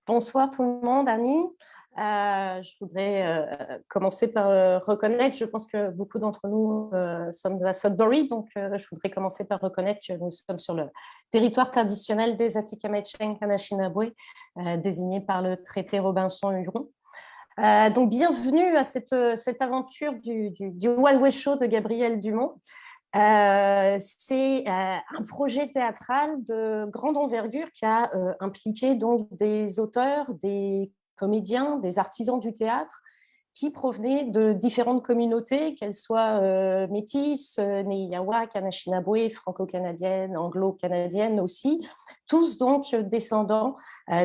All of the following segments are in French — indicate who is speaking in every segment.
Speaker 1: Bonsoir tout le monde, Annie. Je voudrais commencer par reconnaître, je pense que beaucoup d'entre nous sommes à Sudbury, donc je voudrais commencer par reconnaître que nous sommes sur le territoire traditionnel des Atikamekw Anishinaabe, désigné par le traité Robinson-Huron. Donc bienvenue à cette aventure du Wild West Show de Gabriel Dumont. C'est un projet théâtral de grande envergure qui a impliqué donc des auteurs, des comédiens, des artisans du théâtre qui provenaient de différentes communautés, qu'elles soient métisses, Nehiyawak, Anishinaabe, franco-canadiennes, anglo-canadiennes aussi, tous donc descendants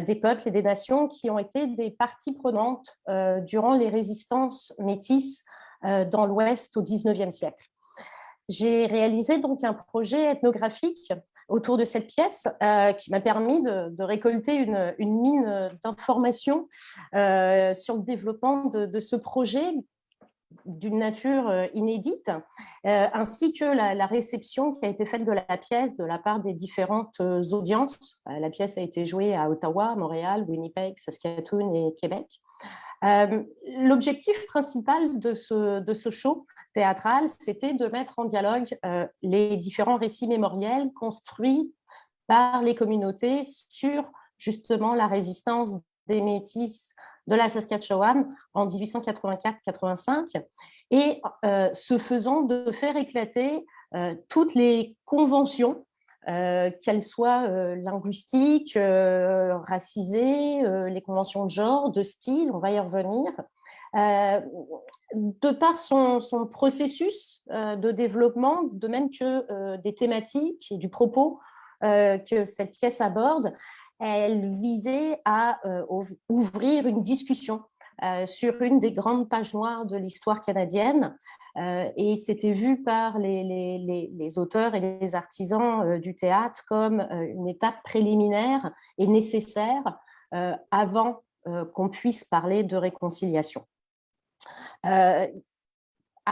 Speaker 1: des peuples et des nations qui ont été des parties prenantes durant les résistances métisses dans l'Ouest au XIXe siècle. J'ai réalisé donc un projet ethnographique autour de cette pièce qui m'a permis de récolter une mine d'informations sur le développement de ce projet d'une nature inédite, ainsi que la réception qui a été faite de la pièce de la part des différentes audiences. La pièce a été jouée à Ottawa, Montréal, Winnipeg, Saskatoon et Québec. L'objectif principal de ce show théâtral, c'était de mettre en dialogue les différents récits mémoriels construits par les communautés sur justement la résistance des Métis de la Saskatchewan en 1884-85 et ce faisant de faire éclater toutes les conventions qu'elles soient linguistiques, racisées, les conventions de genre, de style, on va y revenir. De par son processus de développement, de même que des thématiques et du propos que cette pièce aborde, elle visait à ouvrir une discussion sur une des grandes pages noires de l'histoire canadienne. Et c'était vu par les auteurs et les artisans du théâtre comme une étape préliminaire et nécessaire avant qu'on puisse parler de réconciliation. À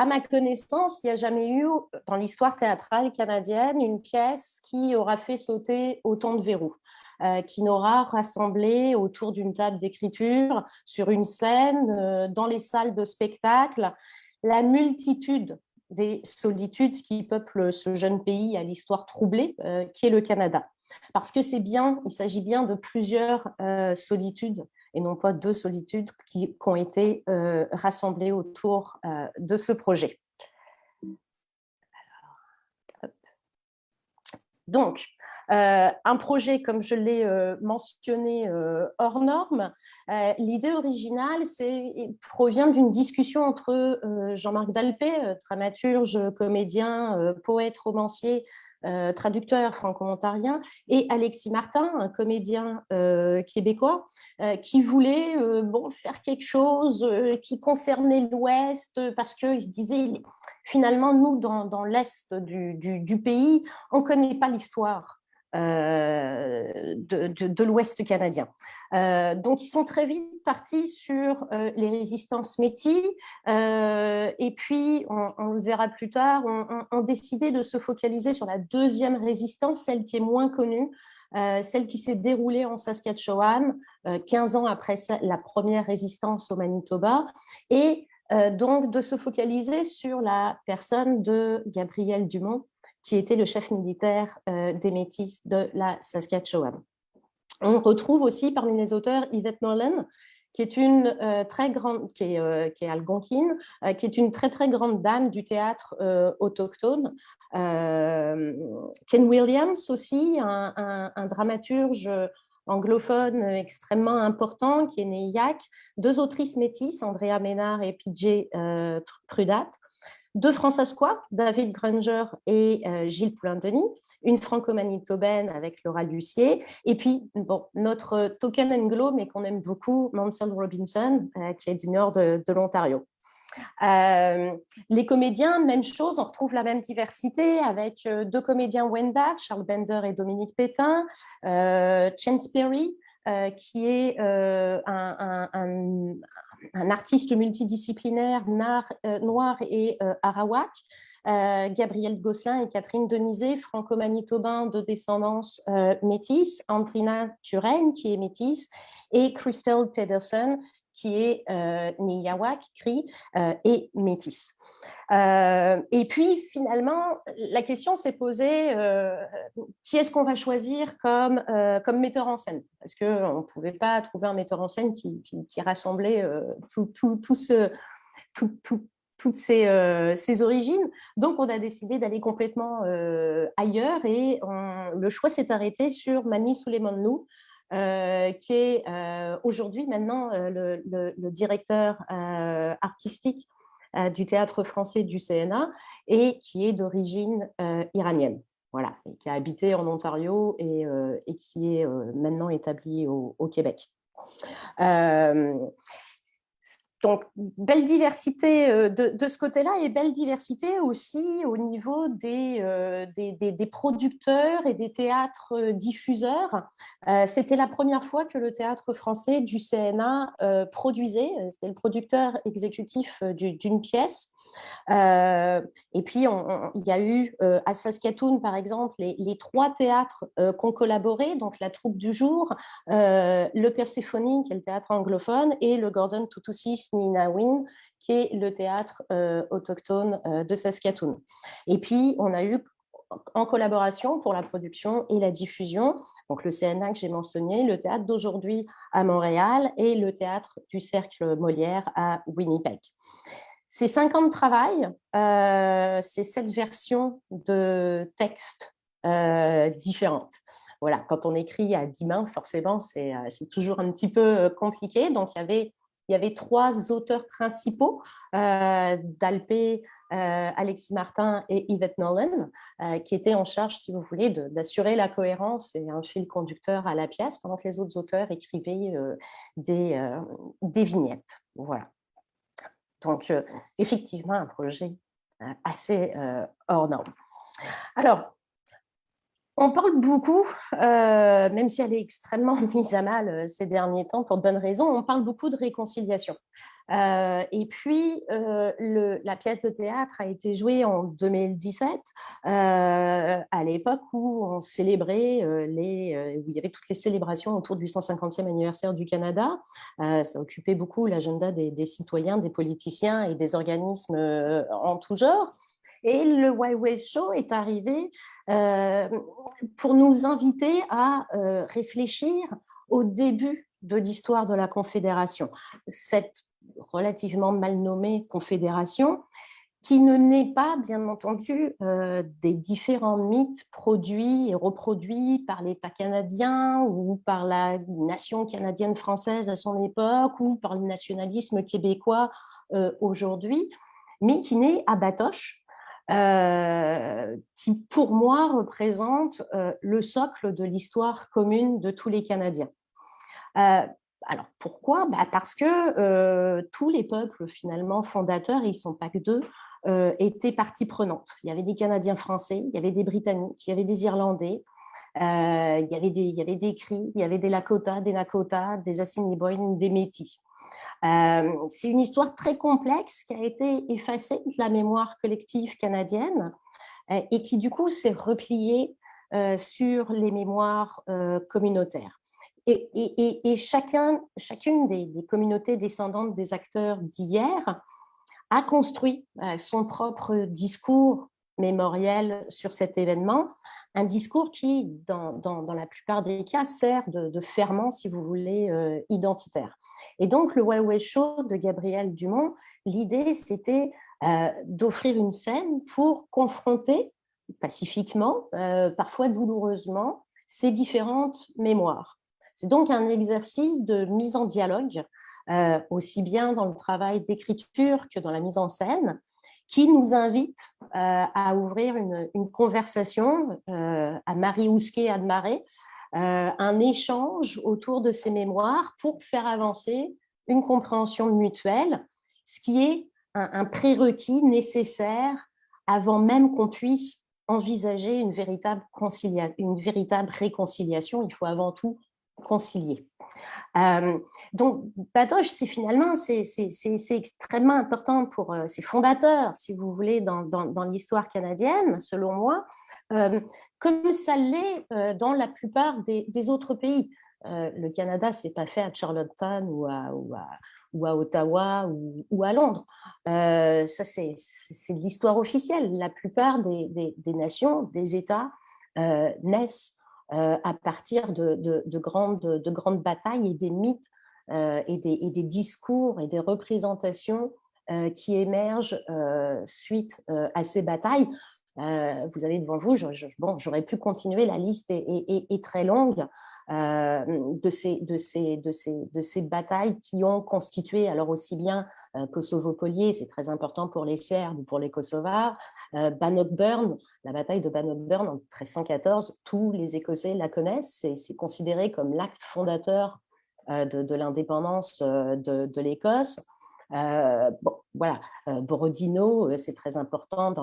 Speaker 1: ma connaissance, il n'y a jamais eu dans l'histoire théâtrale canadienne une pièce qui aura fait sauter autant de verrous, qui n'aura rassemblé autour d'une table d'écriture, sur une scène, dans les salles de spectacle, la multitude des solitudes qui peuplent ce jeune pays à l'histoire troublée, qui est le Canada. Parce que il s'agit bien de plusieurs solitudes et non pas deux solitudes qui ont été rassemblées autour de ce projet. Donc, un projet, comme je l'ai mentionné, hors norme. L'idée originale provient d'une discussion entre Jean-Marc Dalpé, dramaturge, comédien, poète, romancier, traducteur franco-ontarien, et Alexis Martin, un comédien québécois, qui voulait faire quelque chose qui concernait l'Ouest, parce qu'il se disait, finalement, nous, dans l'Est du pays, on ne connaît pas l'histoire de l'Ouest canadien. Donc, ils sont très vite partis sur les résistances métis, et puis, on le verra plus tard, on décidé de se focaliser sur la deuxième résistance, celle qui est moins connue, celle qui s'est déroulée en Saskatchewan 15 ans après la première résistance au Manitoba, et donc de se focaliser sur la personne de Gabriel Dumont, qui était le chef militaire des Métis de la Saskatchewan. On retrouve aussi parmi les auteurs Yvette Nolan, qui est une très grande, qui est algonquine, qui est une très très grande dame du théâtre autochtone. Ken Williams aussi, un dramaturge anglophone extrêmement important, qui est né Yak. Deux autrices métisses, Andrea Ménard et PJ Trudat. Deux Françaisquois, David Granger et Gilles Poulain-Denis, une franco-manitobaine avec Laura Lucier, et puis notre token anglo, mais qu'on aime beaucoup, Mansell Robinson, qui est du nord de l'Ontario. Les comédiens, même chose, on retrouve la même diversité avec deux comédiens Wendat, Charles Bender et Dominique Pétain, Chance Perry, qui est un artiste multidisciplinaire noir et arawak, Gabriel Gosselin et Catherine Denizet, franco-manitobains de descendance métisse, Andrina Turenne, qui est métisse, et Crystal Pedersen, qui est Niyawa, Cri et métisse. Et puis, finalement, la question s'est posée, qui est-ce qu'on va choisir comme metteur en scène? Parce qu'on ne pouvait pas trouver un metteur en scène qui rassemblait toutes ces origines. Donc, on a décidé d'aller complètement ailleurs et le choix s'est arrêté sur Mani Souleimanlou, qui est aujourd'hui maintenant le directeur artistique du théâtre français du CNA et qui est d'origine iranienne. Voilà, et qui a habité en Ontario et qui est maintenant établi au Québec. Donc, belle diversité de ce côté-là et belle diversité aussi au niveau des producteurs et des théâtres diffuseurs. C'était la première fois que le théâtre français du CNA produisait, c'était le producteur exécutif d'une pièce. Et puis, il y a eu à Saskatoon, par exemple, les 3 théâtres qui ont collaboré, donc la troupe du jour, le Persephone, qui est le théâtre anglophone, et le Gordon Tutusis Ninawin, qui est le théâtre autochtone de Saskatoon. Et puis, on a eu en collaboration pour la production et la diffusion, donc le CNA que j'ai mentionné, le théâtre d'aujourd'hui à Montréal et le théâtre du Cercle Molière à Winnipeg. C'est 5 ans de travail, c'est 7 versions de textes différentes. Voilà, quand on écrit à 10 mains, forcément, c'est toujours un petit peu compliqué. Donc, il y avait 3 auteurs principaux, Dalpé, Alexis Martin et Yvette Nolan, qui étaient en charge, si vous voulez, d'assurer la cohérence et un fil conducteur à la pièce, pendant que les autres auteurs écrivaient des vignettes. Voilà. Donc, effectivement, un projet assez hors norme. Alors, on parle beaucoup, même si elle est extrêmement mise à mal ces derniers temps, pour de bonnes raisons, on parle beaucoup de réconciliation. Et puis, la pièce de théâtre a été jouée en 2017, à l'époque où on célébrait où il y avait toutes les célébrations autour du 150e anniversaire du Canada. Ça occupait beaucoup l'agenda des citoyens, des politiciens et des organismes en tout genre. Et le Huawei Show est arrivé pour nous inviter à réfléchir au début de l'histoire de la Confédération. Cette relativement mal nommée Confédération, qui ne naît pas, bien entendu, des différents mythes produits et reproduits par l'État canadien ou par la nation canadienne-française à son époque ou par le nationalisme québécois aujourd'hui, mais qui naît à Batoche, qui, pour moi, représente le socle de l'histoire commune de tous les Canadiens. Alors, pourquoi ? Parce que tous les peuples, finalement, fondateurs, et ils ne sont pas que 2, étaient partie prenante. Il y avait des Canadiens français, il y avait des Britanniques, il y avait des Irlandais, il y avait des Cris, il y avait des Lakota, des Nakota, des Assiniboines, des Métis. C'est une histoire très complexe qui a été effacée de la mémoire collective canadienne et qui, du coup, s'est repliée sur les mémoires communautaires. Et chacune des communautés descendantes des acteurs d'hier a construit son propre discours mémoriel sur cet événement, un discours qui, dans la plupart des cas, sert de ferment, si vous voulez, identitaire. Et donc, le Huawei Show de Gabriel Dumont, l'idée, c'était d'offrir une scène pour confronter pacifiquement, parfois douloureusement, ces différentes mémoires. C'est donc un exercice de mise en dialogue, aussi bien dans le travail d'écriture que dans la mise en scène, qui nous invite à ouvrir une conversation à Marie Ousquet-Admaré, un échange autour de ces mémoires pour faire avancer une compréhension mutuelle, ce qui est un prérequis nécessaire avant même qu'on puisse envisager une véritable réconciliation. Il faut avant tout concilier. Donc, Batoche, c'est extrêmement important pour ses fondateurs, si vous voulez, dans l'histoire canadienne, selon moi, comme ça l'est dans la plupart des autres pays. Le Canada, ce n'est pas fait à Charlottetown ou à Ottawa ou à Londres. Ça, c'est de l'histoire officielle. La plupart des nations, des États naissent à partir de grandes batailles et des mythes et des discours et des représentations qui émergent suite à ces batailles. Vous avez devant vous, j'aurais pu continuer, la liste est très longue de ces batailles qui ont constitué, alors aussi bien Kosovo-Polier, c'est très important pour les Serbes ou pour les Kosovars, Bannockburn, la bataille de Bannockburn en 1314, tous les Écossais la connaissent, c'est considéré comme l'acte fondateur de l'indépendance de l'Écosse. Voilà, Borodino, c'est très important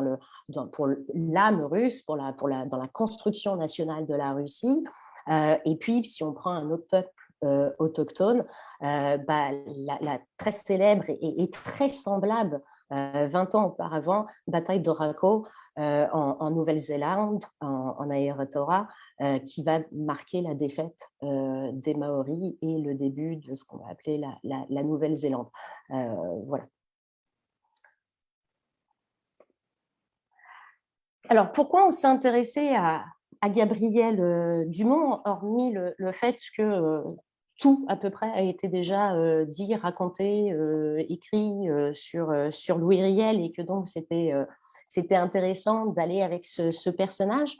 Speaker 1: pour l'âme russe, dans la construction nationale de la Russie. Et puis, si on prend un autre peuple autochtone, la très célèbre et très semblable 20 ans auparavant, bataille d'Orako en Nouvelle-Zélande, en Aotearoa, qui va marquer la défaite des Maoris et le début de ce qu'on va appeler la Nouvelle-Zélande. Voilà. Alors, pourquoi on s'est intéressé à Gabriel Dumont, hormis le fait que tout à peu près a été déjà dit, raconté, écrit sur Louis Riel, et que donc c'était intéressant d'aller avec ce personnage.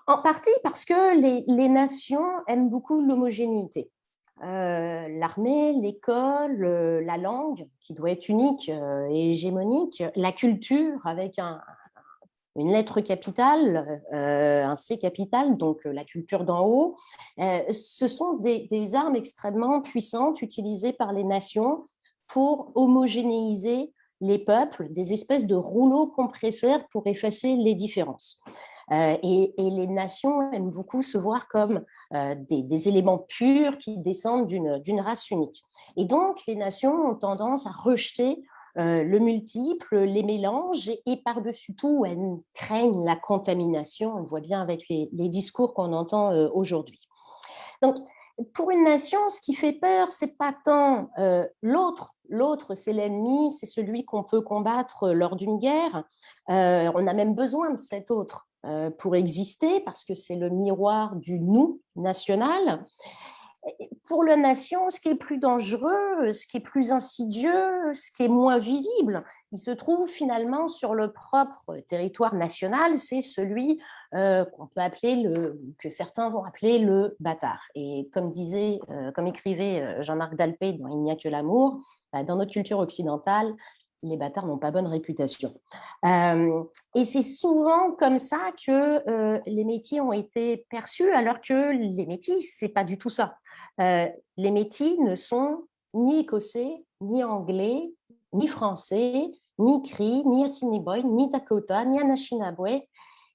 Speaker 1: En partie parce que les nations aiment beaucoup l'homogénéité. L'armée, l'école, la langue, qui doit être unique et hégémonique, la culture avec une lettre capitale, un C capital, donc la culture d'en haut, ce sont des armes extrêmement puissantes utilisées par les nations pour homogénéiser les peuples, des espèces de rouleaux compresseurs pour effacer les différences. Et les nations aiment beaucoup se voir comme des éléments purs qui descendent d'une race unique. Et donc, les nations ont tendance à rejeter le multiple, les mélanges, et par-dessus tout, elles craignent la contamination. On le voit bien avec les discours qu'on entend aujourd'hui. Donc, pour une nation, ce qui fait peur, c'est pas tant l'autre. L'autre, c'est l'ennemi, c'est celui qu'on peut combattre lors d'une guerre. On a même besoin de cet autre pour exister, parce que c'est le miroir du nous national. Pour la nation, ce qui est plus dangereux, ce qui est plus insidieux, ce qui est moins visible, il se trouve finalement sur le propre territoire national, c'est celui qu'on peut appeler que certains vont appeler le bâtard. Et comme écrivait Jean-Marc Dalpé dans Il n'y a que l'amour, dans notre culture occidentale, les bâtards n'ont pas bonne réputation. Et c'est souvent comme ça que les métis ont été perçus, alors que les métis, c'est pas du tout ça. Les métis ne sont ni écossais, ni anglais, ni français, ni Cree, ni Assiniboine, ni Dakota, ni Anishinaabe.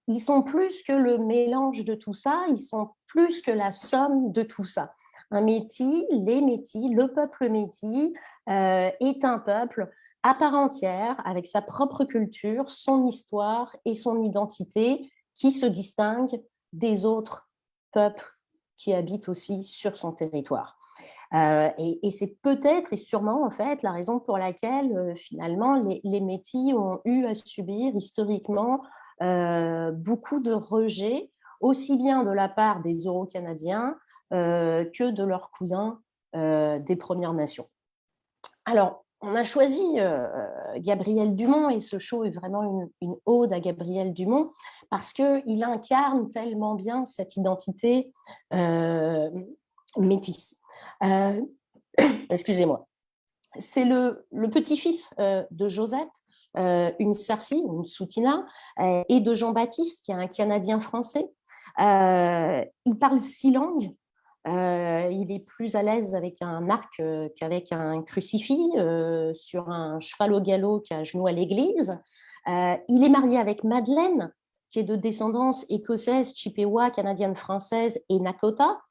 Speaker 1: Ils sont plus que le mélange de tout ça, ils sont plus que la somme de tout ça. Un métis, les métis, le peuple métis est un peuple à part entière, avec sa propre culture, son histoire et son identité, qui se distingue des autres peuples qui habitent aussi sur son territoire. Et c'est peut-être et sûrement en fait la raison pour laquelle finalement les Métis ont eu à subir historiquement beaucoup de rejets, aussi bien de la part des Euro-Canadiens que de leurs cousins des Premières Nations. Alors, on a choisi Gabriel Dumont, et ce show est vraiment une ode à Gabriel Dumont, parce qu'il incarne tellement bien cette identité métisse. Excusez-moi. C'est le petit-fils de Josette, une Sarcy, une Soutina, et de Jean-Baptiste, qui est un Canadien français. Il parle 6 langues. Il est plus à l'aise avec un arc qu'avec un crucifix, sur un cheval au galop qu'à genoux à l'église. Il est marié avec Madeleine, qui est de descendance écossaise, chippewa, canadienne-française et Nakota.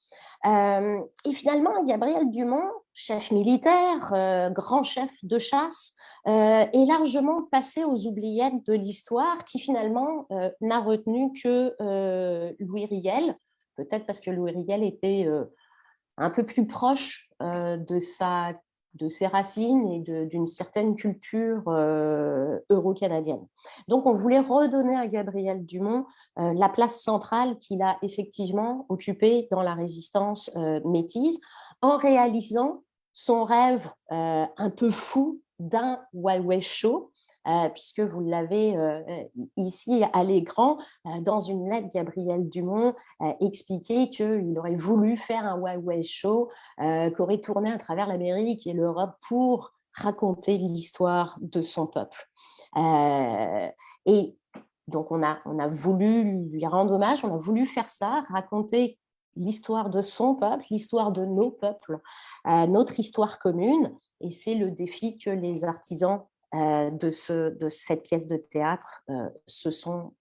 Speaker 1: Et finalement, Gabriel Dumont, chef militaire, grand chef de chasse, est largement passé aux oubliettes de l'histoire, qui finalement n'a retenu que Louis Riel, peut-être parce que Louis Riel était un peu plus proche de ses racines et d'une certaine culture euro-canadienne. Donc, on voulait redonner à Gabriel Dumont la place centrale qu'il a effectivement occupée dans la résistance métisse, en réalisant son rêve un peu fou d'un Wild West Show, puisque vous l'avez ici à l'écran, dans une lettre, Gabriel Dumont expliquait qu'il aurait voulu faire un Wild West Show qu'aurait tourné à travers l'Amérique et l'Europe pour raconter l'histoire de son peuple. Et donc, on a voulu lui rendre hommage, on a voulu faire ça, raconter l'histoire de son peuple, l'histoire de nos peuples, notre histoire commune. Et c'est le défi que les artisans de cette pièce de théâtre se sont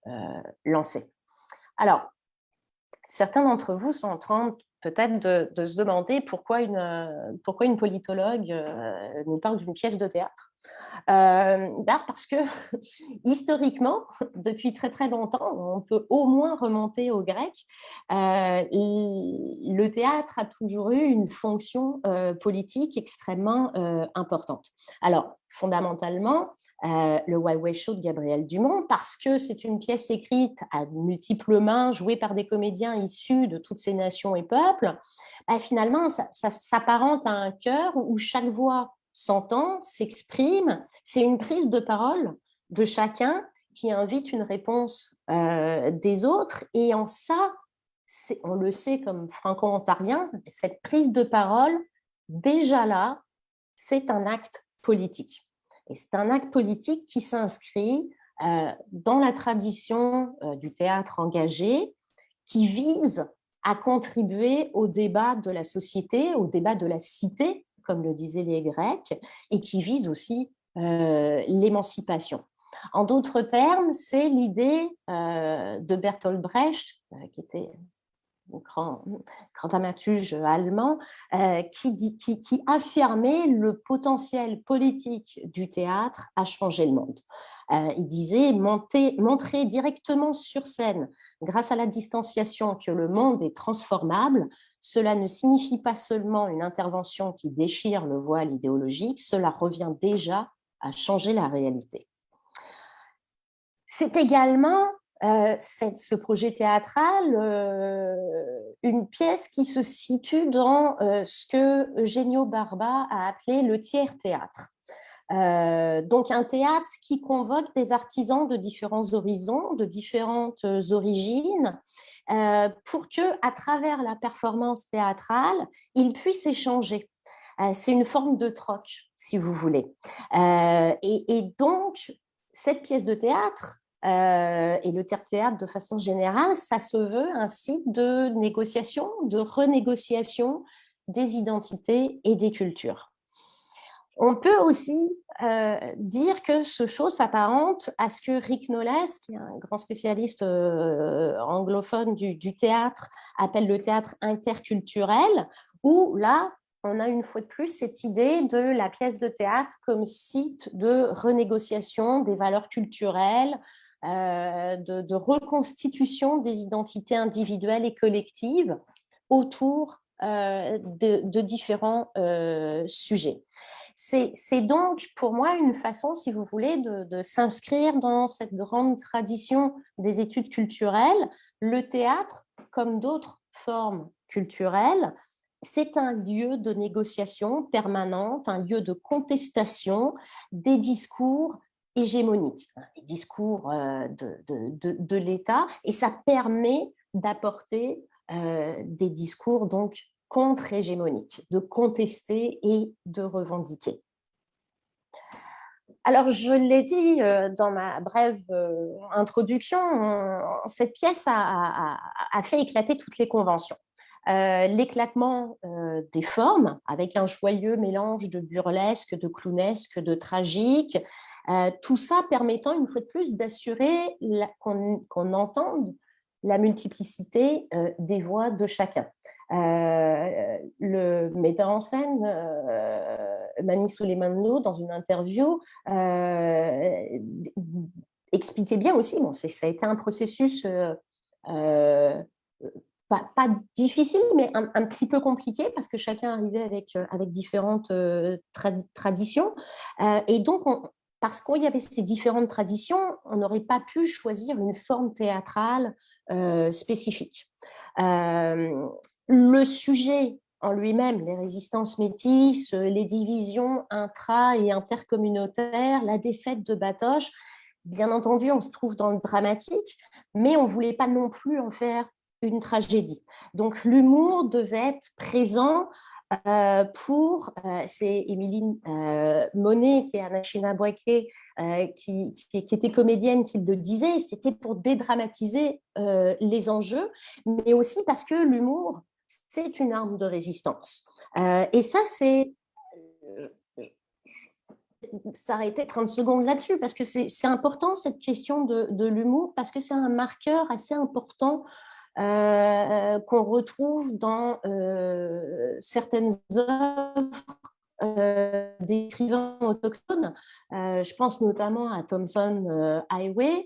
Speaker 1: lancés. Alors, certains d'entre vous sont en train peut-être de se demander pourquoi une politologue nous parle d'une pièce de théâtre. Parce que historiquement, depuis très très longtemps, on peut au moins remonter au grec, le théâtre a toujours eu une fonction politique extrêmement importante. Alors, fondamentalement, le Wild West Show de Gabriel Dumont, parce que c'est une pièce écrite à multiples mains, jouée par des comédiens issus de toutes ces nations et peuples, finalement, ça s'apparente à un chœur où chaque voix s'entend, s'exprime. C'est une prise de parole de chacun qui invite une réponse des autres. Et en ça, on le sait comme franco-ontarien, cette prise de parole, déjà là, c'est un acte politique. Et c'est un acte politique qui s'inscrit dans la tradition du théâtre engagé, qui vise à contribuer au débat de la société, au débat de la cité, comme le disaient les Grecs, et qui vise aussi l'émancipation. En d'autres termes, c'est l'idée de Bertolt Brecht, qui était grand dramaturge allemand, qui affirmait le potentiel politique du théâtre à changer le monde. Il disait montrer directement sur scène, grâce à la distanciation, que le monde est transformable. Cela ne signifie pas seulement une intervention qui déchire le voile idéologique, cela revient déjà à changer la réalité. C'est également ce projet théâtral, une pièce qui se situe dans ce que Eugenio Barba a appelé le tiers-théâtre. Donc un théâtre qui convoque des artisans de différents horizons, de différentes origines, pour que, à travers la performance théâtrale, ils puissent échanger. C'est une forme de troc, si vous voulez. Et donc, cette pièce de théâtre, et le théâtre de façon générale, ça se veut un site de négociation, de renégociation des identités et des cultures. On peut aussi dire que ce show s'apparente à ce que Rick Knowles, qui est un grand spécialiste anglophone du théâtre, appelle le théâtre interculturel, où là, on a une fois de plus cette idée de la pièce de théâtre comme site de renégociation des valeurs culturelles, de reconstitution des identités individuelles et collectives autour de différents sujets. C'est donc pour moi une façon, si vous voulez, de s'inscrire dans cette grande tradition des études culturelles. Le théâtre, comme d'autres formes culturelles, c'est un lieu de négociation permanente, un lieu de contestation des discours hégémoniques, les discours de l'État, et ça permet d'apporter des discours donc contre-hégémoniques, de contester et de revendiquer. Alors, je l'ai dit dans ma brève introduction, cette pièce a fait éclater toutes les conventions. L'éclatement des formes, avec un joyeux mélange de burlesque, de clownesque, de tragique, tout ça permettant une fois de plus d'assurer qu'on entende la multiplicité des voix de chacun. Le metteur en scène, Mani Souleymane, dans une interview, expliquait bien aussi, bon, ça a été un processus pas difficile, mais un petit peu compliqué parce que chacun arrivait avec différentes traditions. Et donc, parce qu'il y avait ces différentes traditions, on n'aurait pas pu choisir une forme théâtrale spécifique. Le sujet en lui-même, les résistances métisses, les divisions intra- et intercommunautaires, la défaite de Batoche, bien entendu, on se trouve dans le dramatique, mais on ne voulait pas non plus en faire une tragédie. Donc l'humour devait être présent c'est Émilie Monet, qui est Anachina Boaké, qui était comédienne, qui le disait, c'était pour dédramatiser les enjeux, mais aussi parce que l'humour, c'est une arme de résistance. Et ça, c'est s'arrêter 30 secondes là-dessus, parce que c'est important cette question de l'humour, parce que c'est un marqueur assez important qu'on retrouve dans certaines œuvres d'écrivains autochtones. Je pense notamment à Thomson Highway,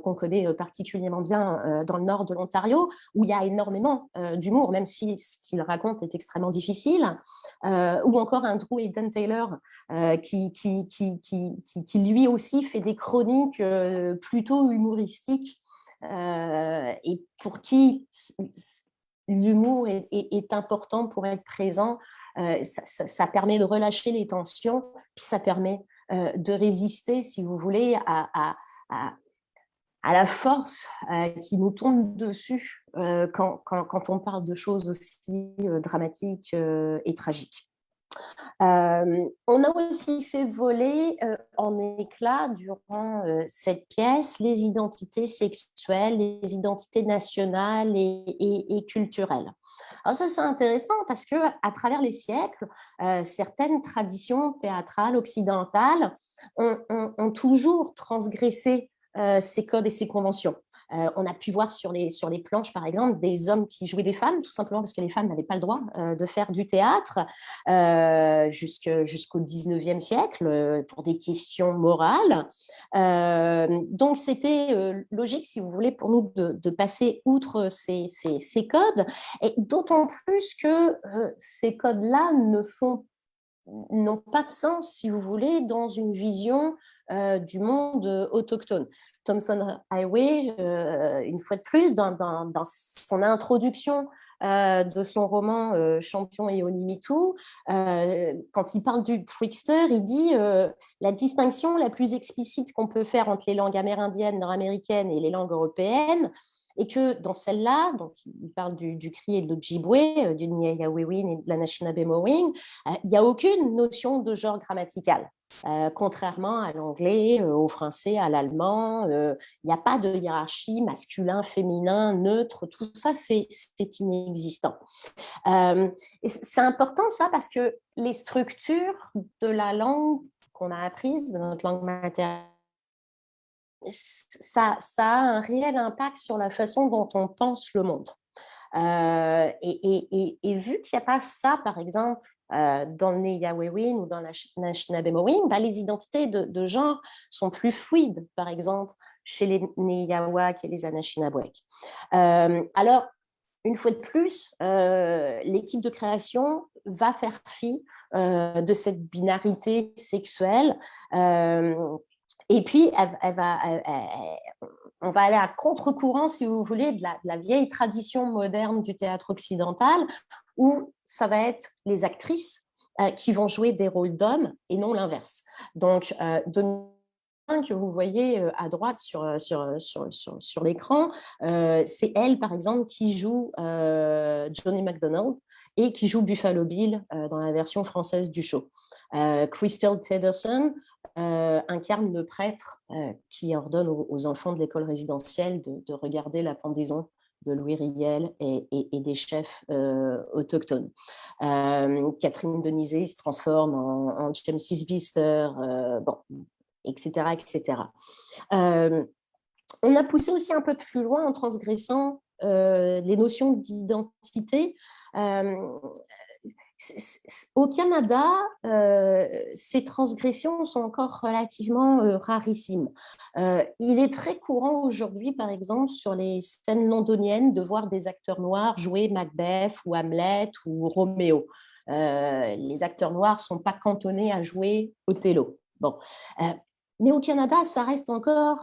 Speaker 1: qu'on connaît particulièrement bien dans le nord de l'Ontario, où il y a énormément d'humour, même si ce qu'il raconte est extrêmement difficile, ou encore un Drew Hayden Taylor qui lui aussi fait des chroniques plutôt humoristiques et pour qui l'humour est important pour être présent. Ça permet de relâcher les tensions, puis ça permet de résister, si vous voulez, à la force qui nous tombe dessus quand on parle de choses aussi dramatiques et tragiques. On a aussi fait voler en éclats durant cette pièce les identités sexuelles, les identités nationales et culturelles. Alors ça, c'est intéressant parce que à travers les siècles, certaines traditions théâtrales occidentales ont toujours transgressé ces codes et ces conventions. On a pu voir sur les planches, par exemple, des hommes qui jouaient des femmes, tout simplement parce que les femmes n'avaient pas le droit de faire du théâtre jusqu'au 19e siècle pour des questions morales. Donc, c'était logique, si vous voulez, pour nous de passer outre ces codes, et d'autant plus que ces codes-là n'ont pas de sens, si vous voulez, dans une vision du monde autochtone. Thomson Highway, une fois de plus, dans son introduction de son roman Champion et Onimitu, quand il parle du trickster, il dit la distinction la plus explicite qu'on peut faire entre les langues amérindiennes, nord-américaines et les langues européennes, et que dans celle-là, donc il parle du cri et de l'Ojibwe, du Niayawewin et de la Anishinaabe-Mowing, il n'y a aucune notion de genre grammatical. Contrairement à l'anglais, au français, à l'allemand, il n'y a pas de hiérarchie masculin, féminin, neutre, tout ça, c'est inexistant. Et c'est important ça parce que les structures de la langue qu'on a apprises, de notre langue maternelle, ça a un réel impact sur la façon dont on pense le monde. Et vu qu'il n'y a pas ça, par exemple, dans le Niayawewin ou dans la Anishinaabe-Mowing, les identités de genre sont plus fluides, par exemple, chez les Niyawak et les Anishinaabe. Alors, une fois de plus, l'équipe de création va faire fi de cette binarité sexuelle. Et puis, on va aller à contre-courant, si vous voulez, de la vieille tradition moderne du théâtre occidental, où ça va être les actrices qui vont jouer des rôles d'hommes et non l'inverse. Donc, que vous voyez à droite sur l'écran, c'est elle, par exemple, qui joue Johnny McDonald et qui joue Buffalo Bill dans la version française du show. Crystal Pedersen incarne le prêtre qui ordonne aux enfants de l'école résidentielle de regarder la pendaison de Louis Riel et des chefs autochtones. Catherine Denizé se transforme en James Isbister, etc. etc. On a poussé aussi un peu plus loin en transgressant les notions d'identité. Au Canada, ces transgressions sont encore relativement rarissimes. Il est très courant aujourd'hui, par exemple, sur les scènes londoniennes, de voir des acteurs noirs jouer Macbeth ou Hamlet ou Roméo. Les acteurs noirs ne sont pas cantonnés à jouer Othello. Bon. Euh, mais au Canada, ça reste encore,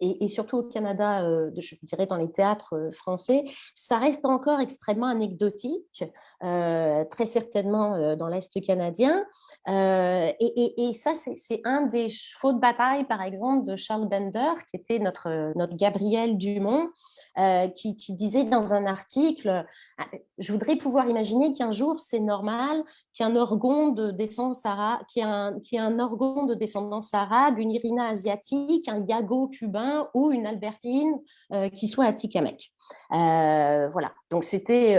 Speaker 1: et surtout au Canada, je dirais dans les théâtres français, ça reste encore extrêmement anecdotique, très certainement dans l'Est canadien. Et ça, c'est un des chevaux de bataille, par exemple, de Charles Bender, qui était notre Gabriel Dumont, qui disait dans un article, je voudrais pouvoir imaginer qu'un jour, c'est normal qu'un orgon de descendance arabe, qu'il y ait un orgon de descendance arabe, une Irina asiatique, un Yago cubain ou une Albertine qui soit atikamekw. Voilà. Donc c'était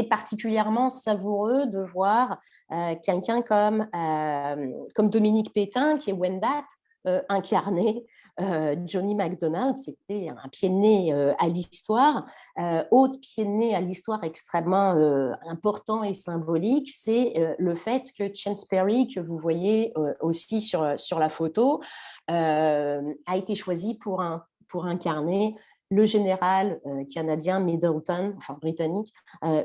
Speaker 1: particulièrement savoureux de voir quelqu'un comme Dominique Pétain, qui est Wendat, incarné Johnny McDonald. C'était un pied de nez à l'histoire. Autre pied de nez à l'histoire extrêmement important et symbolique, c'est le fait que Chance Perry, que vous voyez aussi sur la photo, a été choisi pour incarner le général canadien Middleton, enfin britannique,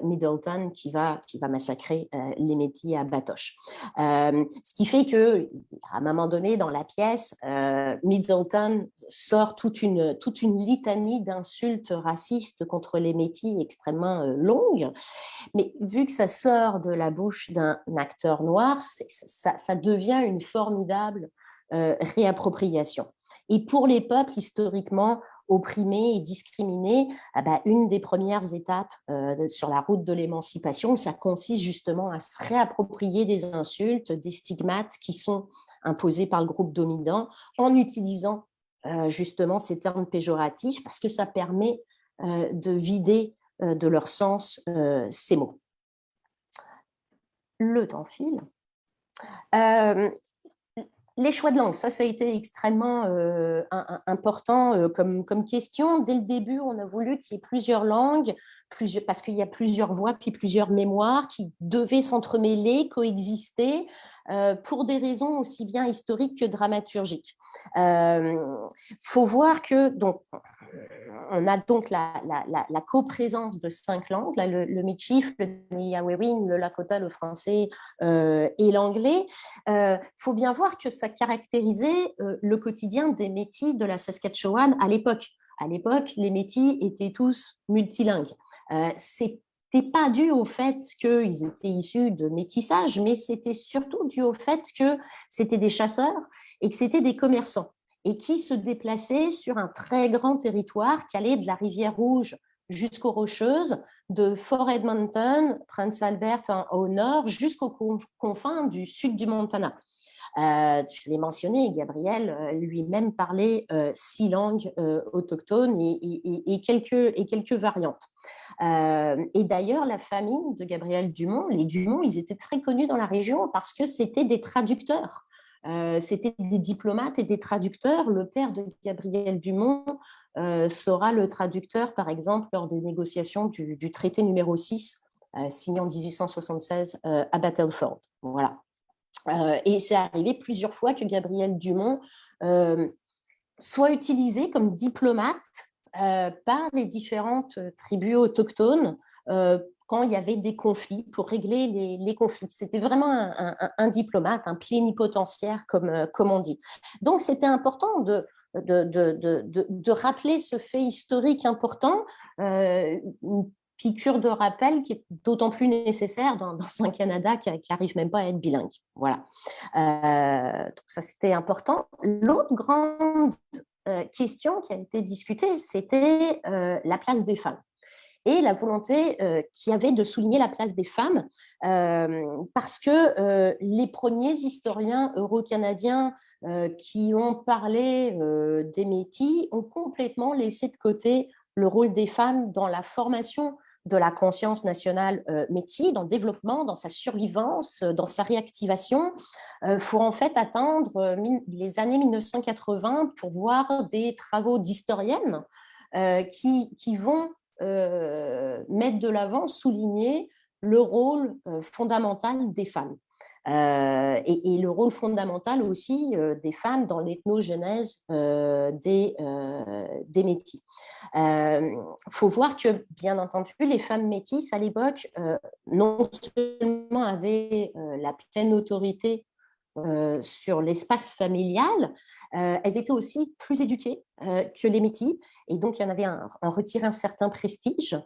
Speaker 1: Middleton, qui va massacrer les Métis à Batoche. Ce qui fait que, à un moment donné, dans la pièce, Middleton sort toute une litanie d'insultes racistes contre les Métis extrêmement longues. Mais vu que ça sort de la bouche d'un acteur noir, ça devient une formidable réappropriation. Et pour les peuples historiquement opprimés et discriminés, une des premières étapes sur la route de l'émancipation, ça consiste justement à se réapproprier des insultes, des stigmates qui sont imposés par le groupe dominant en utilisant justement ces termes péjoratifs, parce que ça permet de vider de leur sens ces mots. Le temps file. Les choix de langue, ça a été extrêmement important comme question. Dès le début, on a voulu qu'il y ait plusieurs langues, parce qu'il y a plusieurs voix, puis plusieurs mémoires qui devaient s'entremêler, coexister, pour des raisons aussi bien historiques que dramaturgiques. Faut voir que donc on a donc la coprésence de 5 langues, là, le Michif, le Niawewin, le Lakota, le français et l'anglais. Faut bien voir que ça caractérisait le quotidien des Métis de la Saskatchewan à l'époque. À l'époque, les Métis étaient tous multilingues. C'était pas dû au fait qu'ils étaient issus de métissage, mais c'était surtout dû au fait que c'était des chasseurs et que c'était des commerçants et qui se déplaçaient sur un très grand territoire qui allait de la rivière Rouge jusqu'aux Rocheuses, de Fort Edmonton, Prince Albert au nord, jusqu'aux confins du sud du Montana. Je l'ai mentionné, Gabriel lui-même parlait 6 langues autochtones et quelques variantes. Et d'ailleurs, la famille de Gabriel Dumont, les Dumont, ils étaient très connus dans la région parce que c'était des traducteurs. C'était des diplomates et des traducteurs. Le père de Gabriel Dumont sera le traducteur, par exemple, lors des négociations du traité numéro 6, signé en 1876 à Battleford. Voilà. Et c'est arrivé plusieurs fois que Gabriel Dumont soit utilisé comme diplomate par les différentes tribus autochtones quand il y avait des conflits, pour régler les conflits. C'était vraiment un diplomate, un plénipotentiaire, comme on dit. Donc, c'était important de rappeler ce fait historique important, une piqûre de rappel qui est d'autant plus nécessaire dans un Canada qui n'arrive même pas à être bilingue. Voilà. Donc ça, c'était important. L'autre grande question qui a été discutée, c'était la place des femmes et la volonté qu'il y avait de souligner la place des femmes parce que les premiers historiens euro-canadiens qui ont parlé des Métis ont complètement laissé de côté le rôle des femmes dans la formation de la conscience nationale Métis, dans le développement, dans sa survivance, dans sa réactivation. Faut en fait attendre les années 1980 pour voir des travaux d'historiennes qui vont mettre de l'avant, souligner le rôle fondamental des femmes. Et le rôle fondamental aussi des femmes dans l'ethnogenèse des Métis. Faut voir que, bien entendu, les femmes métisses à l'époque, non seulement avaient la pleine autorité sur l'espace familial, elles étaient aussi plus éduquées que les métis, et donc il y en avait retiré un certain prestige.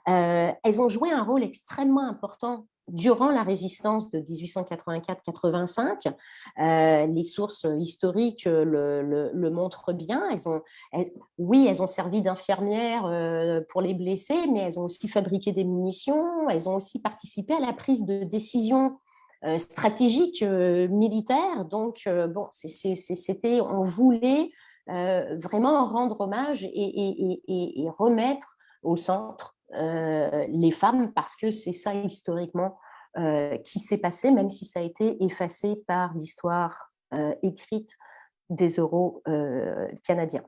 Speaker 1: Elles ont joué un rôle extrêmement important durant la résistance de 1884-85. Les sources historiques le montrent bien. Oui, elles ont servi d'infirmières pour les blessés, mais elles ont aussi fabriqué des munitions, elles ont aussi participé à la prise de décision stratégique militaire. Donc, bon, c'était, on voulait vraiment rendre hommage et remettre au centre les femmes, parce que c'est ça historiquement qui s'est passé, même si ça a été effacé par l'histoire écrite des Euro-Canadiens.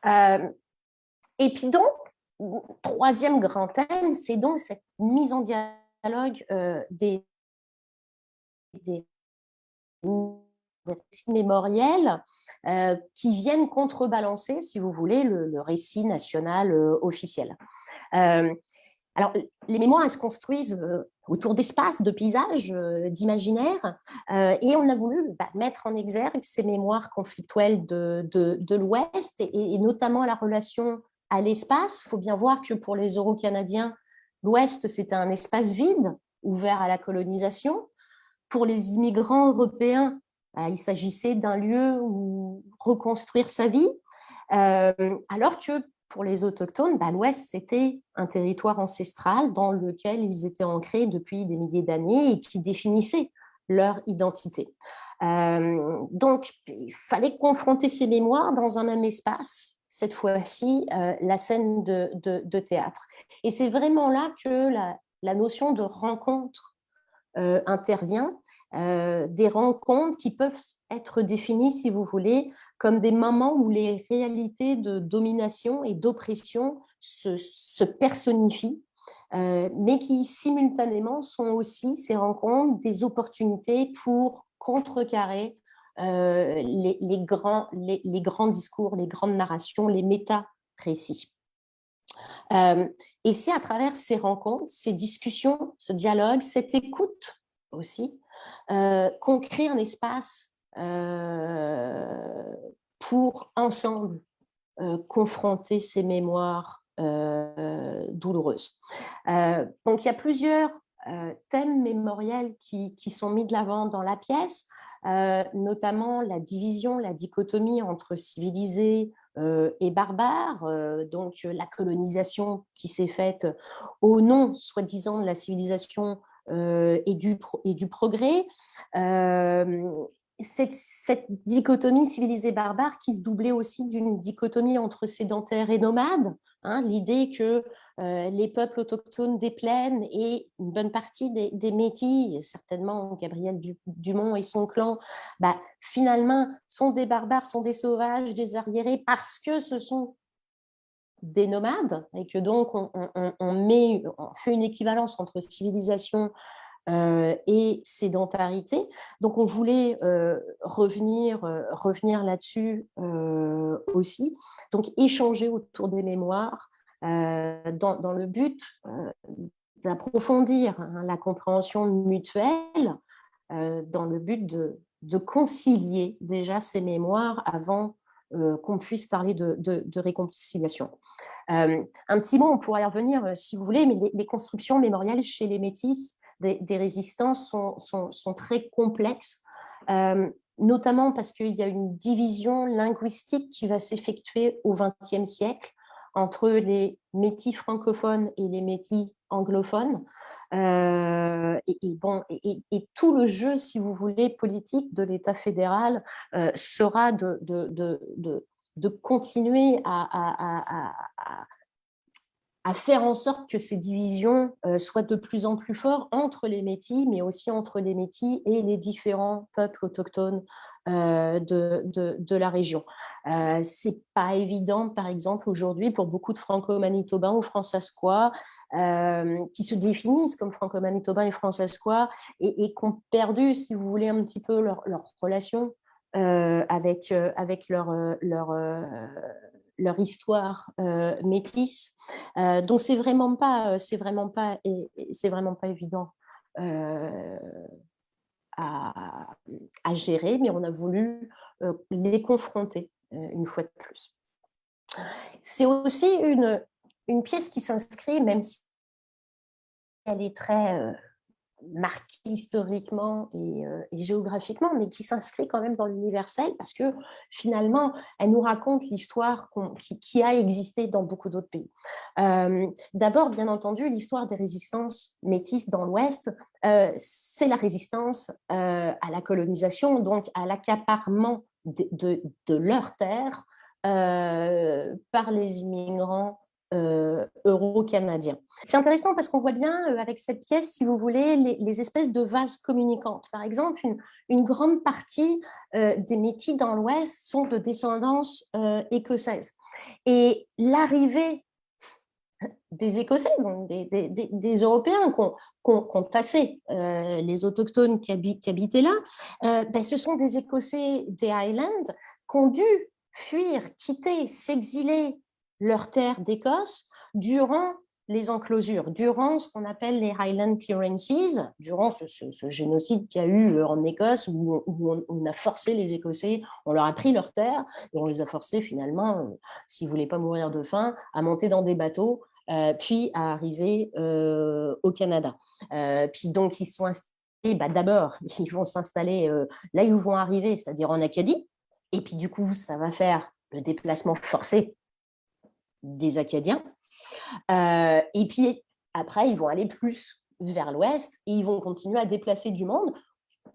Speaker 1: Et puis donc, troisième grand thème, c'est donc cette mise en dialogue des récits mémoriels qui viennent contrebalancer, si vous voulez, le récit national officiel. Alors, les mémoires, elles se construisent autour d'espaces, de paysages, d'imaginaires, et on a voulu mettre en exergue ces mémoires conflictuelles de l'Ouest, et notamment la relation à l'espace. Il faut bien voir que pour les Euro-Canadiens, l'Ouest, c'était un espace vide, ouvert à la colonisation. Pour les immigrants européens, il s'agissait d'un lieu où reconstruire sa vie, alors que pour les autochtones, l'Ouest, c'était un territoire ancestral dans lequel ils étaient ancrés depuis des milliers d'années et qui définissait leur identité. Donc, il fallait confronter ces mémoires dans un même espace, cette fois-ci, la scène de théâtre. Et c'est vraiment là que la notion de rencontre intervient, des rencontres qui peuvent être définies, si vous voulez, comme des moments où les réalités de domination et d'oppression se personnifient, mais qui simultanément sont aussi, ces rencontres, des opportunités pour contrecarrer les grands discours, les grandes narrations, les méta-récits. Et c'est à travers ces rencontres, ces discussions, ce dialogue, cette écoute aussi, qu'on crée un espace pour ensemble confronter ces mémoires douloureuses. Donc il y a plusieurs thèmes mémoriels qui sont mis de l'avant dans la pièce, notamment la division, la dichotomie entre civilisés et barbares, donc la colonisation qui s'est faite au nom, soi-disant, de la civilisation et du progrès. Cette dichotomie civilisée-barbare qui se doublait aussi d'une dichotomie entre sédentaires et nomades, hein, l'idée que les peuples autochtones des plaines et une bonne partie des Métis, certainement Gabriel Dumont et son clan, finalement sont des barbares, sont des sauvages, des arriérés, parce que ce sont des nomades, et que donc on fait une équivalence entre civilisation et sédentarité. Donc on voulait revenir là-dessus aussi, donc échanger autour des mémoires dans le but d'approfondir la compréhension mutuelle, dans le but de concilier déjà ces mémoires avant qu'on puisse parler de réconciliation. Un petit mot, on pourrait y revenir si vous voulez, mais les constructions mémorielles chez les Métis des résistances sont très complexes, notamment parce qu'il y a une division linguistique qui va s'effectuer au XXe siècle entre les Métis francophones et les Métis anglophones. Et tout le jeu, si vous voulez, politique de l'État fédéral sera de continuer à faire en sorte que ces divisions soient de plus en plus fortes entre les Métis, mais aussi entre les Métis et les différents peuples autochtones de la région. C'est pas évident, par exemple, aujourd'hui, pour beaucoup de franco-manitobains ou fransaskois qui se définissent comme franco-manitobains et fransaskois et qui ont perdu, si vous voulez, un petit peu leur relation avec leur histoire métisse. Donc c'est vraiment pas évident euh, à, à, gérer, mais on a voulu les confronter une fois de plus. C'est aussi une pièce qui s'inscrit, même si elle est très marquée historiquement et géographiquement, mais qui s'inscrit quand même dans l'universel parce que finalement, elle nous raconte l'histoire qui a existé dans beaucoup d'autres pays. D'abord, bien entendu, l'histoire des résistances métisses dans l'Ouest, c'est la résistance à la colonisation, donc à l'accaparement de leurs terres par les immigrants euro-canadiens. C'est intéressant parce qu'on voit bien avec cette pièce, si vous voulez, les espèces de vases communicantes. Par exemple, une grande partie des Métis dans l'Ouest sont de descendance écossaise. Et l'arrivée des Écossais, donc des Européens qui ont tassé les autochtones qui habitaient là, ce sont des Écossais des Highlands qui ont dû fuir, quitter, s'exiler leur terre d'Écosse durant les enclosures, durant ce qu'on appelle les Highland Clearances, durant ce génocide qu'il y a eu en Écosse où on a forcé les Écossais, on leur a pris leur terre et on les a forcés finalement, s'ils ne voulaient pas mourir de faim, à monter dans des bateaux puis à arriver au Canada. Puis donc, ils sont installés, d'abord, ils vont s'installer là où ils vont arriver, c'est-à-dire en Acadie. Et puis du coup, ça va faire le déplacement forcé des Acadiens. Et puis après, ils vont aller plus vers l'ouest et ils vont continuer à déplacer du monde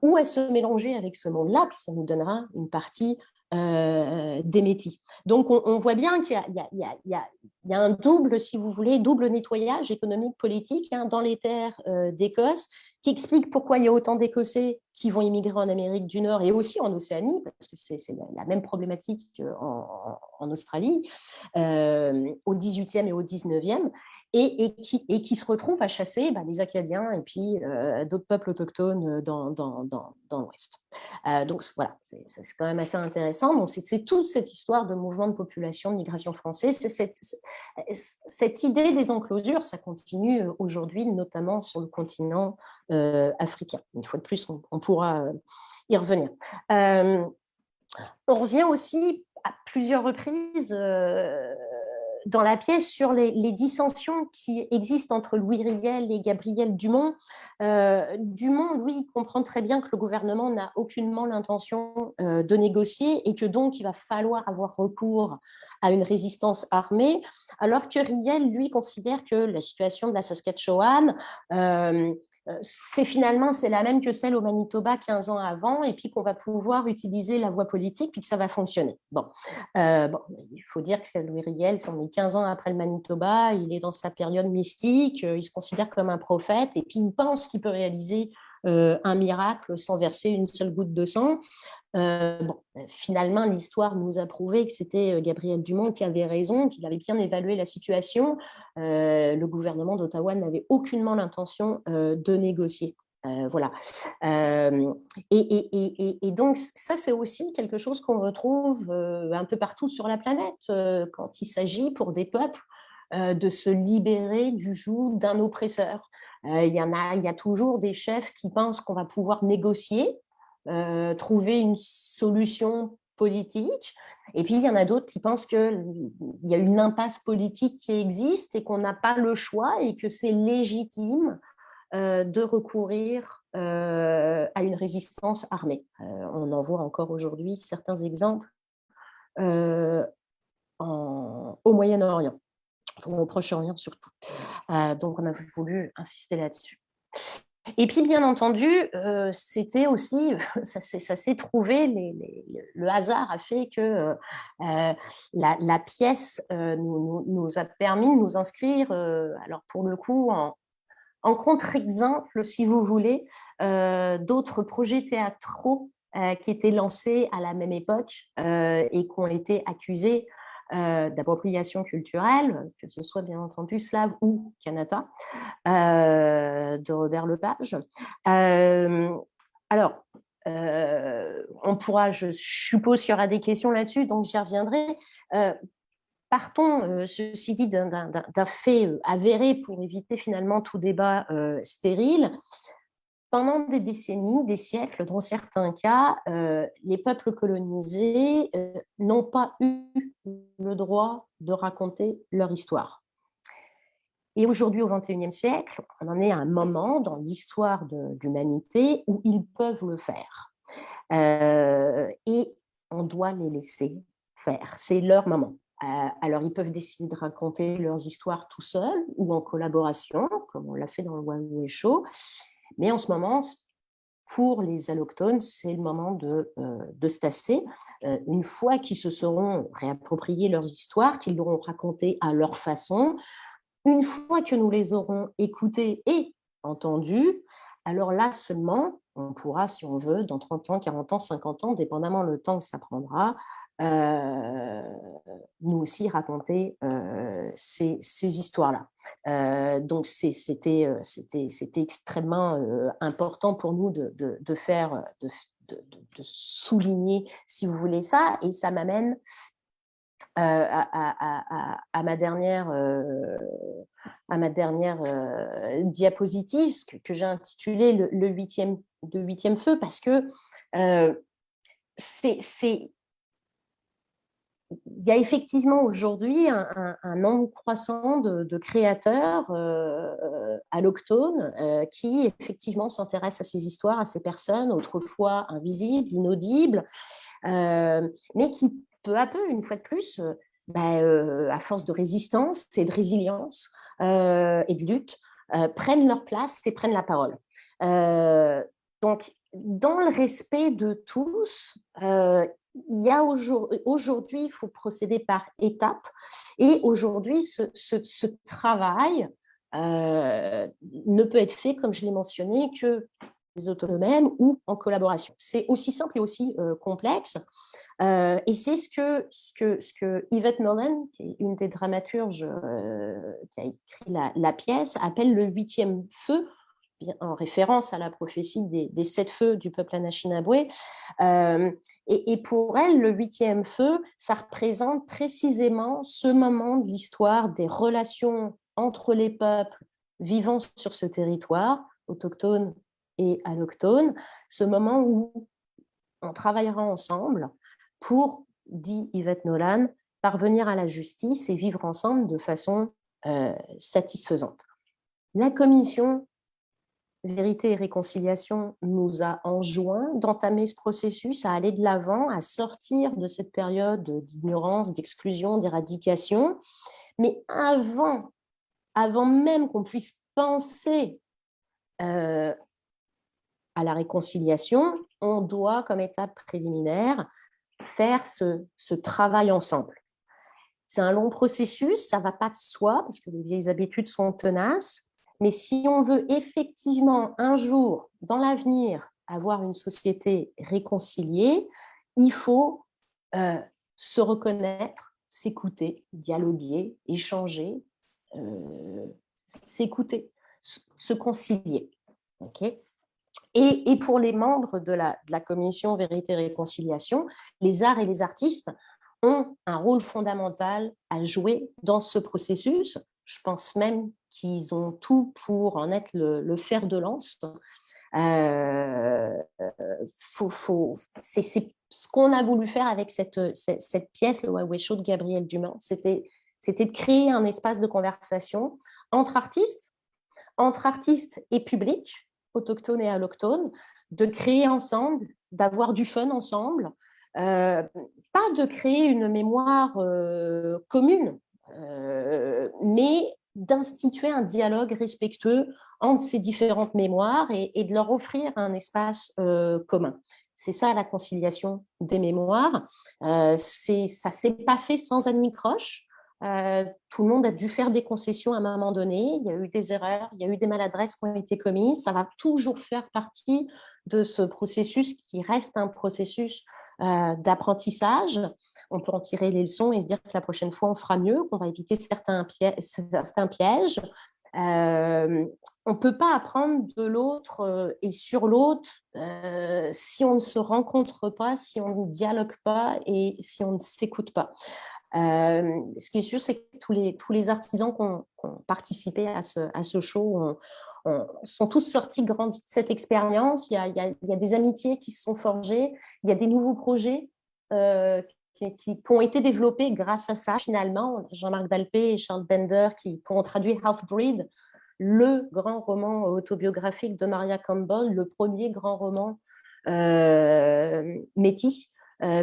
Speaker 1: ou à se mélanger avec ce monde-là, puis ça nous donnera une partie des Métis. Donc, on voit bien qu'il y a un double, si vous voulez, double nettoyage économique, politique dans les terres d'Écosse, qui explique pourquoi il y a autant d'Écossais qui vont immigrer en Amérique du Nord et aussi en Océanie, parce que c'est la même problématique en Australie, au 18e et au 19e, et qui se retrouvent à chasser les Acadiens et puis d'autres peuples autochtones dans l'Ouest. Donc voilà, c'est quand même assez intéressant. Donc c'est toute cette histoire de mouvement de population, de migration française. Cette idée des enclosures, ça continue aujourd'hui, notamment sur le continent africain. Une fois de plus, on pourra y revenir. On revient aussi à plusieurs reprises dans la pièce sur les dissensions qui existent entre Louis Riel et Gabriel Dumont. Dumont, lui, comprend très bien que le gouvernement n'a aucunement l'intention de négocier et que donc il va falloir avoir recours à une résistance armée, alors que Riel, lui, considère que la situation de la Saskatchewan c'est la même que celle au Manitoba 15 ans avant, et puis qu'on va pouvoir utiliser la voie politique, puis que ça va fonctionner. Bon, il faut dire que Louis Riel, on est 15 ans après le Manitoba, il est dans sa période mystique, il se considère comme un prophète, et puis il pense qu'il peut réaliser un miracle sans verser une seule goutte de sang. Finalement, l'histoire nous a prouvé que c'était Gabriel Dumont qui avait raison, qu'il avait bien évalué la situation. Le gouvernement d'Ottawa n'avait aucunement l'intention de négocier. Voilà. Et donc, ça, c'est aussi quelque chose qu'on retrouve un peu partout sur la planète quand il s'agit pour des peuples de se libérer du joug d'un oppresseur. Il y a toujours des chefs qui pensent qu'on va pouvoir négocier, trouver une solution politique. Et puis, il y en a d'autres qui pensent qu'il y a une impasse politique qui existe et qu'on n'a pas le choix et que c'est légitime de recourir à une résistance armée. On en voit encore aujourd'hui certains exemples au Moyen-Orient, au Proche-Orient surtout. Donc, on a voulu insister là-dessus. Et puis, bien entendu, c'était aussi, ça s'est trouvé, le hasard a fait que la pièce nous a permis de nous inscrire, alors pour le coup, en contre-exemple, si vous voulez, d'autres projets théâtraux qui étaient lancés à la même époque et qui ont été accusés d'appropriation culturelle, que ce soit bien entendu slave ou Kanata, de Robert Lepage. Alors, on pourra, je suppose qu'il y aura des questions là-dessus, donc j'y reviendrai. Partons, ceci dit, d'un fait avéré pour éviter finalement tout débat stérile. Pendant des décennies, des siècles, dans certains cas, les peuples colonisés n'ont pas eu le droit de raconter leur histoire. Et aujourd'hui, au XXIe siècle, on en est à un moment dans l'histoire de l'humanité où ils peuvent le faire. Et on doit les laisser faire. C'est leur moment. Alors, ils peuvent décider de raconter leurs histoires tout seuls ou en collaboration, comme on l'a fait dans le Waouh Show. Mais en ce moment, pour les allochtones, c'est le moment de se tasser. Une fois qu'ils se seront réappropriés leurs histoires, qu'ils l'auront racontées à leur façon, une fois que nous les aurons écoutées et entendues, alors là seulement, on pourra, si on veut, dans 30 ans, 40 ans, 50 ans, dépendamment le temps que ça prendra, nous aussi raconter ces histoires-là. Donc, c'était extrêmement important pour nous de faire, de souligner, si vous voulez ça, et ça m'amène à ma dernière diapositive que j'ai intitulée le huitième feu, parce que il y a effectivement aujourd'hui un nombre croissant de créateurs allochtones qui effectivement s'intéressent à ces histoires, à ces personnes autrefois invisibles, inaudibles, mais qui peu à peu, une fois de plus, à force de résistance et de résilience et de lutte, prennent leur place et prennent la parole. Donc, dans le respect de tous, il y a aujourd'hui, il faut procéder par étapes. Et aujourd'hui, ce travail ne peut être fait, comme je l'ai mentionné, que les auteurs eux-mêmes ou en collaboration. C'est aussi simple et aussi complexe. Et c'est ce que Yvette Nolan, qui est une des dramaturges qui a écrit la pièce, appelle le huitième feu, en référence à la prophétie des 7 feux du peuple Anishinaabe. Et pour elle, le huitième feu, ça représente précisément ce moment de l'histoire des relations entre les peuples vivant sur ce territoire, autochtones et allochtones, ce moment où on travaillera ensemble pour, dit Yvette Nolan, parvenir à la justice et vivre ensemble de façon satisfaisante. La commission Vérité et Réconciliation nous a enjoint d'entamer ce processus, à aller de l'avant, à sortir de cette période d'ignorance, d'exclusion, d'éradication. Mais avant même qu'on puisse penser à la réconciliation, on doit, comme étape préliminaire, faire ce travail ensemble. C'est un long processus, ça ne va pas de soi, parce que les vieilles habitudes sont tenaces, mais si on veut effectivement un jour, dans l'avenir, avoir une société réconciliée, il faut se reconnaître, s'écouter, dialoguer, échanger, s'écouter, se concilier. Okay. Et pour les membres de la commission Vérité et Réconciliation, les arts et les artistes ont un rôle fondamental à jouer dans ce processus. Je pense même qu'ils ont tout pour en être le fer de lance. C'est ce qu'on a voulu faire avec cette pièce, le Waouh Show de Gabriel Dumas. C'était de créer un espace de conversation entre artistes et public, autochtones et allochtones, de créer ensemble, d'avoir du fun ensemble, pas de créer une mémoire commune, mais d'instituer un dialogue respectueux entre ces différentes mémoires et de leur offrir un espace commun. C'est ça la conciliation des mémoires. Ça ne s'est pas fait sans anicroche. Tout le monde a dû faire des concessions à un moment donné. Il y a eu des erreurs, il y a eu des maladresses qui ont été commises. Ça va toujours faire partie de ce processus qui reste un processus d'apprentissage. On peut en tirer les leçons et se dire que la prochaine fois, on fera mieux, qu'on va éviter certains pièges. On ne peut pas apprendre de l'autre et sur l'autre si on ne se rencontre pas, si on ne dialogue pas et si on ne s'écoute pas. Ce qui est sûr, c'est que tous les artisans qui ont participé à ce show sont tous sortis grandis de cette expérience. Il y a des amitiés qui se sont forgées, il y a des nouveaux projets qui ont été développés grâce à ça, finalement. Jean-Marc Dalpé et Charles Bender qui ont traduit Half-Breed, le grand roman autobiographique de Maria Campbell, le premier grand roman métis,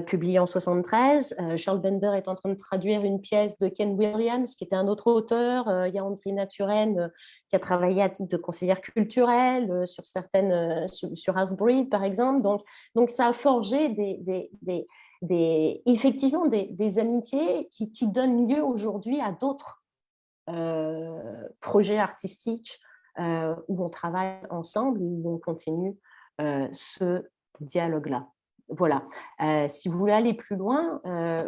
Speaker 1: publié en 73. Charles Bender est en train de traduire une pièce de Ken Williams, qui était un autre auteur. Il y a Andrina Turenne qui a travaillé à titre de conseillère culturelle sur Half-Breed, par exemple. Donc, ça a forgé effectivement des amitiés qui donnent lieu aujourd'hui à d'autres projets artistiques où on travaille ensemble, où on continue ce dialogue-là. Voilà. Si vous voulez aller plus loin,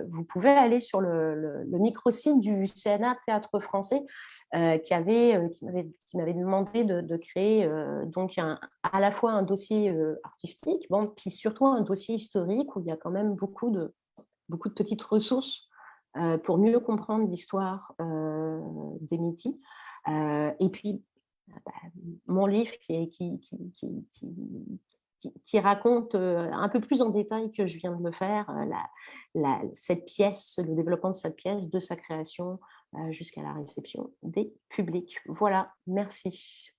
Speaker 1: vous pouvez aller sur le microsite du CNA Théâtre Français qui m'avait demandé de créer donc à la fois un dossier artistique, bon, puis surtout un dossier historique où il y a quand même beaucoup de petites ressources pour mieux comprendre l'histoire des Métis. Et puis, mon livre qui raconte un peu plus en détail que je viens de le faire, cette pièce, le développement de cette pièce, de sa création jusqu'à la réception des publics. Voilà, merci.